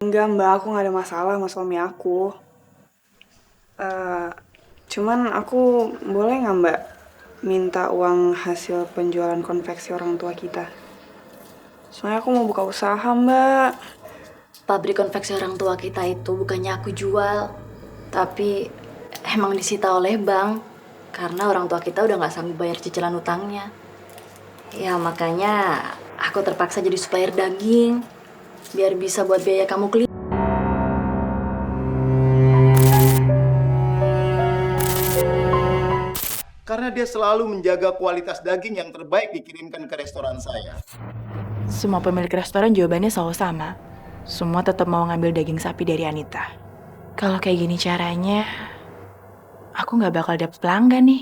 Enggak mbak, aku nggak ada masalah sama suami aku. Eh, Cuman aku boleh nggak mbak minta uang hasil penjualan konveksi orang tua kita? Soalnya aku mau buka usaha mbak. Pabrik konveksi orang tua kita itu bukannya aku jual, tapi emang disita oleh bank karena orang tua kita udah nggak sanggup bayar cicilan utangnya. Ya makanya aku terpaksa jadi supplier daging biar bisa buat biaya kamu kuliah. Karena dia selalu menjaga kualitas daging yang terbaik dikirimkan ke restoran saya. Semua pemilik restoran jawabannya selalu sama. Semua tetap mau ngambil daging sapi dari Anita. Kalau kayak gini caranya, aku nggak bakal dapet pelanggan nih.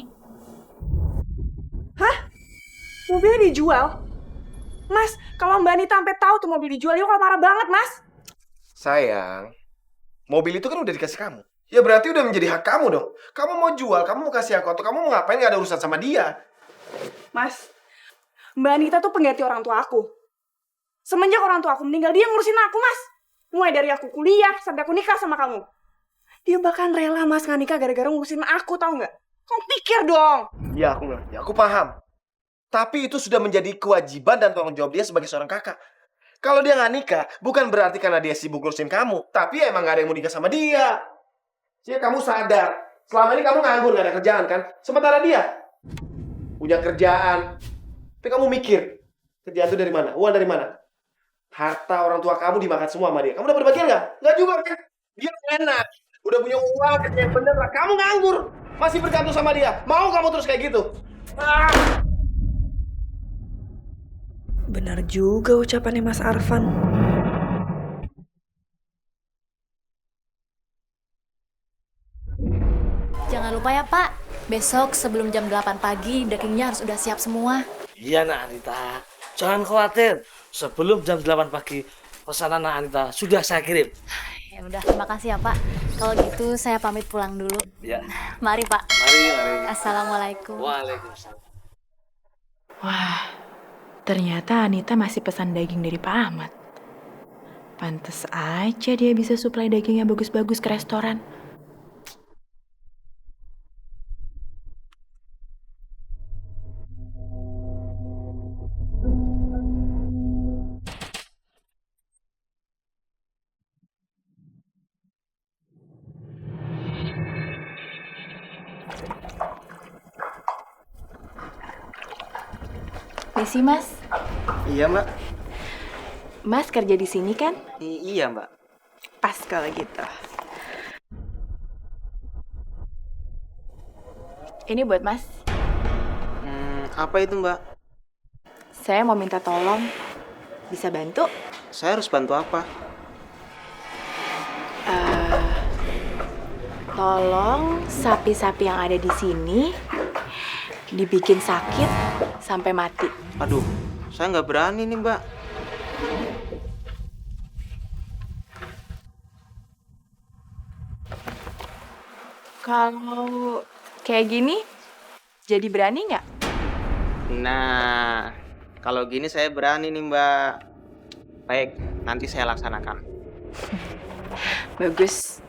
Mobilnya dijual? Mas, kalau mbak Anita sampai tahu tuh mobil dijual, yuk marah banget mas. Sayang, mobil itu kan udah dikasih kamu. Ya berarti udah menjadi hak kamu dong. Kamu mau jual, kamu mau kasih aku, atau kamu mau ngapain, gak ada urusan sama dia. Mas, mbak Anita tuh pengganti orang tua aku. Semenjak orang tua aku meninggal, dia ngurusin aku mas. Mulai dari aku kuliah sampai aku nikah sama kamu. Dia bahkan rela mas nggak nikah gara-gara ngurusin aku, tau nggak? Kamu pikir dong. Ya aku ngerti, aku paham. Tapi itu sudah menjadi kewajiban dan tanggung jawab dia sebagai seorang kakak. Kalau dia nggak nikah, bukan berarti karena dia sibuk ngurusin kamu. Tapi emang gak ada yang mau nikah sama dia. Jadi kamu sadar, selama ini kamu nganggur, gak ada kerjaan kan? Sementara dia punya kerjaan. Tapi kamu mikir, kerjaan itu dari mana? Uang dari mana? Harta orang tua kamu dimakan semua sama dia. Kamu dapat bagian nggak? Nggak juga kan? Dia enak. Udah punya uang, kerja yang bener lah. Kamu nganggur. Masih bergantung sama dia. Mau kamu terus kayak gitu? Ah! Benar juga ucapannya Mas Arfan. Jangan lupa ya Pak, besok sebelum jam 8 pagi dagingnya harus udah siap semua. Iya nak Anita, jangan khawatir. Sebelum jam 8 pagi, pesanan nak Anita sudah saya kirim. Ya udah, terima kasih ya Pak. Kalau gitu saya pamit pulang dulu. Ya, Mari Pak. mari. Assalamualaikum. Waalaikumsalam. Wah, ternyata Anita masih pesan daging dari Pak Ahmad. Pantes aja dia bisa suplai daging yang bagus-bagus ke restoran. Misi Mas, Iya mbak. Mas kerja di sini kan? Iya mbak. Pas kalau gitu. Ini buat Mas. Apa itu mbak? Saya mau minta tolong. Bisa bantu? Saya harus bantu apa? Tolong sapi-sapi yang ada di sini dibikin sakit sampai mati. Aduh, saya nggak berani nih mbak. Kalau kayak gini, jadi berani nggak? Nah, kalau gini saya berani nih mbak. Baik, nanti saya laksanakan. Bagus.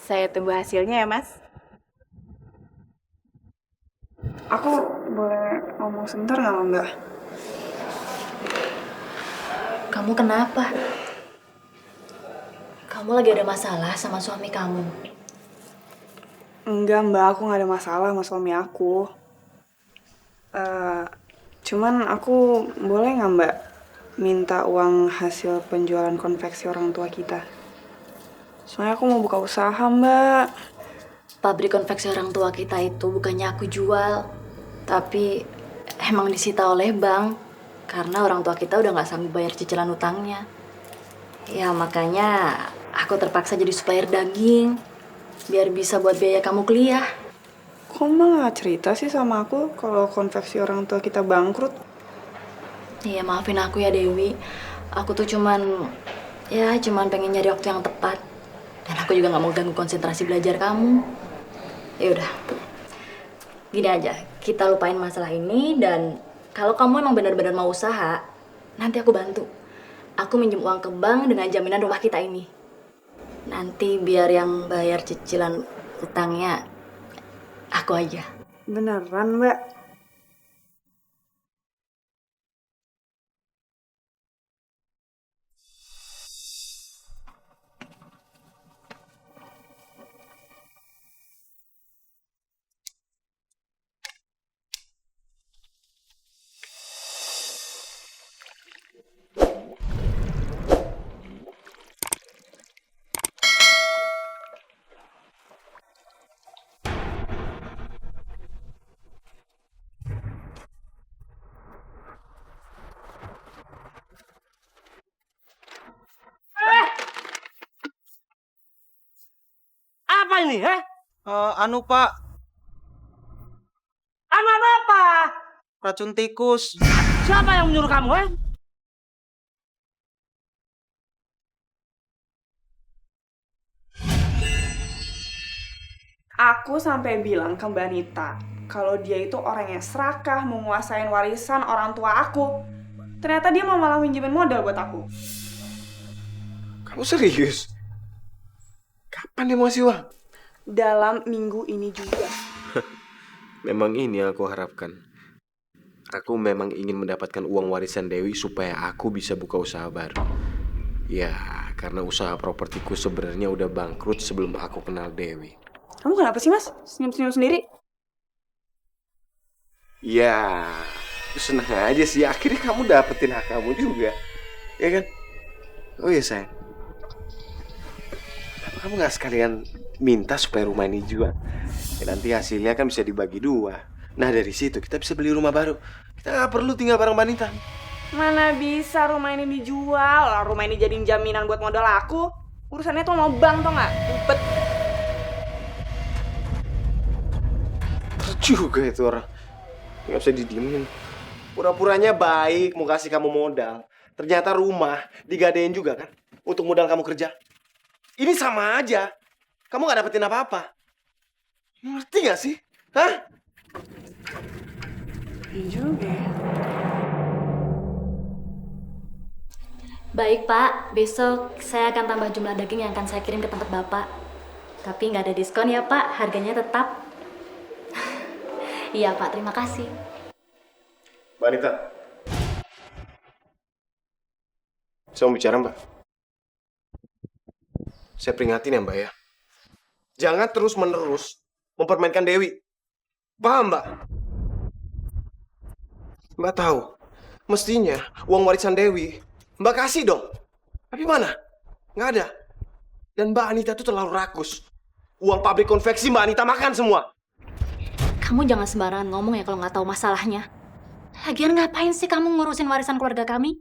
Saya tunggu hasilnya ya, Mas. Aku boleh ngomong sebentar nggak sama mbak? Kamu kenapa? Kamu lagi ada masalah sama suami kamu? Enggak mbak, aku nggak ada masalah sama suami aku. Cuman aku boleh nggak mbak minta uang hasil penjualan konveksi orang tua kita? Soalnya aku mau buka usaha mbak. Pabrik konveksi orang tua kita itu bukannya aku jual, tapi emang disita oleh bank karena orang tua kita udah nggak sanggup bayar cicilan utangnya. Ya makanya aku terpaksa jadi supplier daging biar bisa buat biaya kamu kuliah. Kok mbak nggak cerita sih sama aku kalau konveksi orang tua kita bangkrut? Iya maafin aku ya Dewi. Aku tuh cuman pengen nyari waktu yang tepat. Dan aku juga nggak mau ganggu konsentrasi belajar kamu. Ya udah, gini aja, kita lupain masalah ini dan kalau kamu emang benar-benar mau usaha, nanti aku bantu. aku minjem uang ke bank dengan jaminan rumah kita ini. Nanti biar yang bayar cicilan utangnya aku aja. Beneran, Mbak? Apa ini, ha? Anu Pak, Anak apa? racun tikus. Siapa yang menyuruh kamu, ha? Aku sampai bilang ke Mbak Anita kalau dia itu orang yang serakah mau nguasain warisan orang tua aku. Ternyata dia mau malah minjemin modal buat aku. Kamu serius? Kapan dia mau ngasih uang? Dalam minggu ini juga. Memang ini yang aku harapkan. Aku memang ingin mendapatkan uang warisan Dewi supaya aku bisa buka usaha baru. Ya, karena usaha propertiku sebenarnya udah bangkrut sebelum aku kenal Dewi. Kamu kenapa sih, Mas? Senyum-senyum sendiri? Ya, senang aja sih. Akhirnya kamu dapetin hak kamu juga. Ya kan? Oh iya, sayang. Kenapa kamu gak sekalian minta supaya rumah ini jual? Ya, nanti hasilnya kan bisa dibagi 2. Nah, dari situ kita bisa beli rumah baru. Kita gak perlu tinggal bareng Banita. Mana bisa rumah ini dijual? Lah, rumah ini jadiin jaminan buat modal aku. Urusannya tuh mau bank, tau gak? Ribet. Juga itu orang. Gak bisa didiemin. Pura-puranya baik mau kasih kamu modal. Ternyata rumah digadein juga kan untuk modal kamu kerja. Ini sama aja. Kamu gak dapetin apa-apa. Ngerti gak sih? Hah? Iya juga ya. Baik Pak, besok saya akan tambah jumlah daging yang akan saya kirim ke tempat Bapak. Tapi nggak ada diskon ya Pak, harganya tetap. Iya Pak, terima kasih. Mbak Anita. Saya mau bicara, Mbak. Saya peringatin ya, Mbak ya. Jangan terus-menerus mempermainkan Dewi. Paham, Mbak? Mbak tahu, mestinya uang warisan Dewi Mbak kasih dong. Tapi mana? Nggak ada. Dan Mbak Anita tuh terlalu rakus. Uang pabrik konveksi Mbak Anita makan semua. Kamu jangan sembarangan ngomong ya kalau nggak tahu masalahnya. Lagian ngapain sih kamu ngurusin warisan keluarga kami?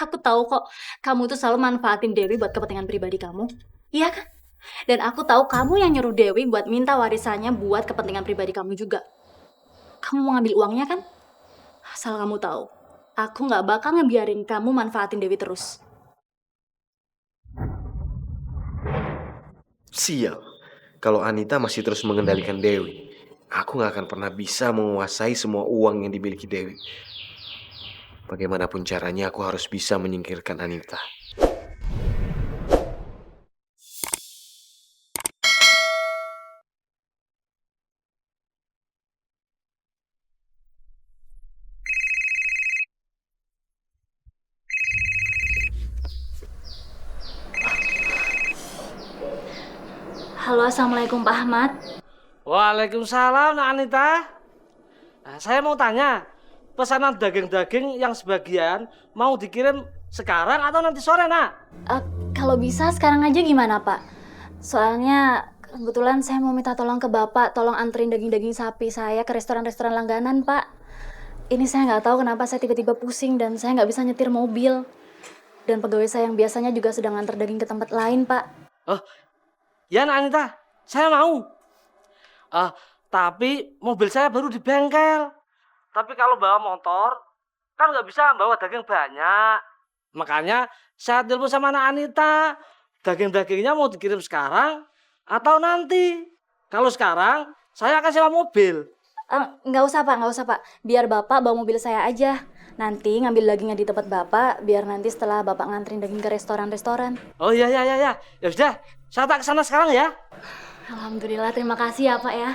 Aku tahu kok, kamu tuh selalu manfaatin Dewi buat kepentingan pribadi kamu. Iya kan? Dan aku tahu kamu yang nyuruh Dewi buat minta warisannya buat kepentingan pribadi kamu juga. Kamu mau ngambil uangnya kan? Asal kamu tahu, aku nggak bakal ngebiarin kamu manfaatin Dewi terus. Sial. Kalau Anita masih terus mengendalikan Dewi, aku nggak akan pernah bisa menguasai semua uang yang dimiliki Dewi. Bagaimanapun caranya, aku harus bisa menyingkirkan Anita. Halo, assalamualaikum Pak Ahmad. Waalaikumsalam, Nak Anita. Nah, saya mau tanya, pesanan daging-daging yang sebagian mau dikirim sekarang atau nanti sore, Nak? Kalau bisa sekarang aja gimana Pak? Soalnya kebetulan saya mau minta tolong ke Bapak, tolong anterin daging-daging sapi saya ke restoran-restoran langganan Pak. Ini saya nggak tahu kenapa saya tiba-tiba pusing dan saya nggak bisa nyetir mobil. Dan pegawai saya yang biasanya juga sedang antar daging ke tempat lain Pak. Oh, ya Nak Anita, saya mau. Tapi mobil saya baru di bengkel. Tapi kalau bawa motor, kan nggak bisa bawa daging banyak. Makanya saya telepon sama Nak Anita. Daging-dagingnya mau dikirim sekarang atau nanti? Kalau sekarang, saya akan sewa mobil. Nggak usah Pak, nggak usah Pak. Biar Bapak bawa mobil saya aja. Nanti ngambil dagingnya di tempat Bapak, biar nanti setelah Bapak nganterin daging ke restoran-restoran. Oh iya ya. Ya sudah, saya tak kesana sekarang ya. Alhamdulillah, terima kasih ya Pak ya.